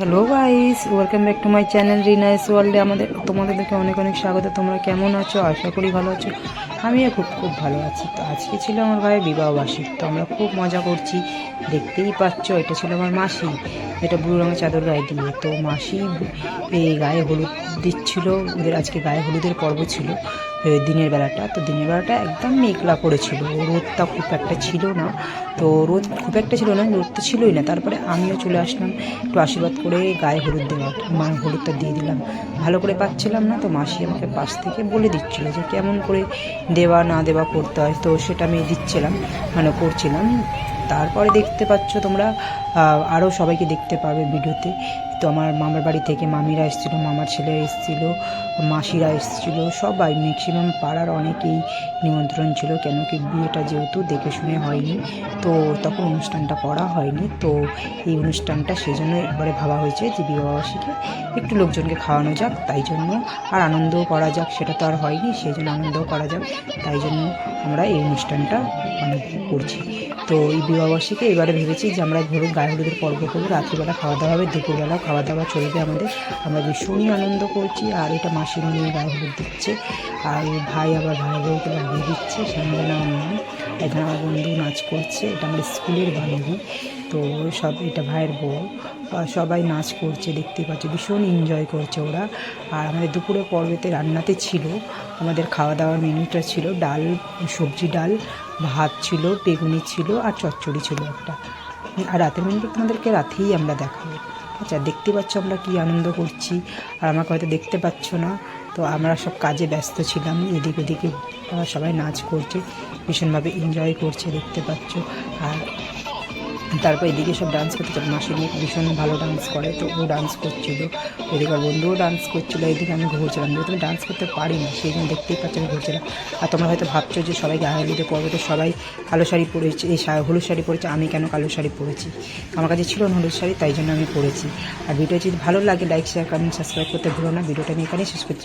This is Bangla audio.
Hello guys, welcome back to my channel রিনাইস ওয়ার্ল্ডে তোমাদেরকে অনেক অনেক স্বাগত। তোমরা কেমন আছো? আশা করি ভালো আছো। আমিও খুব খুব ভালো আছি। তো আজকে ছিল আমার ভাইয়ের বিবাহবার্ষিক, তো আমরা খুব মজা করছি। দেখতেই পাচ্ছ, এটা ছিল আমার মাসি, এটা ব্লু রঙের চাদর গায়ে দিয়ে। তো মাসি এই গায়ে হলুদ দিচ্ছিল, ওদের আজকে গায়ে হলুদের পর্ব ছিল দিনের বেলাটা। তো দিনের বেলাটা একদম মেঘলা করেছিল, রোদটা খুব একটা ছিল না। তো রোদ খুব একটা ছিল না, রোদ তো ছিলই না। তারপরে আমিও চলে আসলাম একটু আশীর্বাদ করে গায়ে হলুদ দেওয়ার, হলুদটা দিয়ে দিলাম। ভালো করে পাচ্ছিলাম না, তো মাসি আমাকে পাশ থেকে বলে দিচ্ছিলো যে কেমন করে দেওয়া না দেওয়া করতে হয়। তো সেটা আমি দিচ্ছিলাম, করছিলাম। তারপরে দেখতে পাচ্ছ তোমরা, আরও সবাইকে দেখতে পারবে ভিডিওতে। তো আমার মামার বাড়ি থেকে মামিরা এসেছিলো, মামার ছেলে এসেছিলো, মাসিরা এসেছিলো, সবাই ম্যাক্সিমাম পাড়ার অনেকেই নিমন্ত্রণ ছিল। কেন কি বিয়েটা যেহেতু দেখে শুনে হয়নি, তো তখন অনুষ্ঠানটা করা হয়নি। তো এই অনুষ্ঠানটা সেজন্য এবারে ভাবা হয়েছে যে বিবাহবার্ষিকী একটু লোকজনকে খাওয়ানো যাক, তাই জন্য আর আনন্দও করা যাক। সেটা তো আর হয়নি, সেই জন্য আনন্দও করা যাক, তাই জন্য আমরা এই অনুষ্ঠানটা করছি। তো এই বিবাহবার্ষিকী এবারে ভেবেছি যে আমরা ধরুন গায়ে হলুদের পর্ব করবো, রাত্রিবেলা খাওয়া দাওয়া হবে, দুপুরবেলা খাওয়া দাওয়া চলবে আমাদের। আমরা ভীষণই আনন্দ করছি। আর এটা মাসির নিয়ে গায়ে হলুদ দিচ্ছে, আর ভাই আবার ভাই বউকে লাগিয়ে দিচ্ছে। সামনে নাম নয়, এখানে আমার বন্ধু নাচ করছে, এটা আমার স্কুলের বান্ধবী। তো সব, এটা ভাইয়ের বউ, সবাই নাচ করছে, দেখতে পাচ্ছে, ভীষণ এনজয় করছে ওরা। আর আমাদের দুপুরে পর্বেতে রান্নাতে ছিল, আমাদের খাওয়া দাওয়ার মেনুটা ছিল ডাল, সবজি ডাল, ভাত ছিল, বেগুনি ছিল, আর চচ্চড়ি ছিল একটা। আর রাতের মেনুটা তোমাদেরকে রাতেই আমরা দেখাবো। আচ্ছা, দেখতে পাচ্ছ আমরা কি আনন্দ করছি, আর আমাকে হয়তো দেখতে পাচ্ছ না। তো আমরা সব কাজে ব্যস্ত ছিলাম, এদিক ওদিকে সবাই নাচ করছে, ভীষণভাবে এনজয় করছে, দেখতে পাচ্ছ। আর তারপর এদিকে সব ডান্স করতে, মাসি মেয়ে ভীষণ ভালো ডান্স করে, তো ও ডান্স করছিল, এদিকে আর বন্ধুও ডান্স করছিলো, এদিকে আমি ঘুরছিলাম। যেহেতু আমি ডান্স করতে পারি না, সেই জন্য দেখতেই পাচ্ছি আমি ঘুরছিলাম। আর তোমরা হয়তো ভাবছো যে সবাই গায়ে হলুদে পরবে, তো সবাই কালো শাড়ি পরেছে, এই হলুদ শাড়ি পরেছে, আমি কেন কালো শাড়ি পরেছি? আমার কাছে ছিল না হলুদ শাড়ি, তাই জন্য আমি পরেছি। আর ভিডিও যদি ভালো লাগে লাইক শেয়ার কমেন্ট সাবস্ক্রাইব করতে ভুলো না। ভিডিওটা আমি এখানেই শেষ করছি।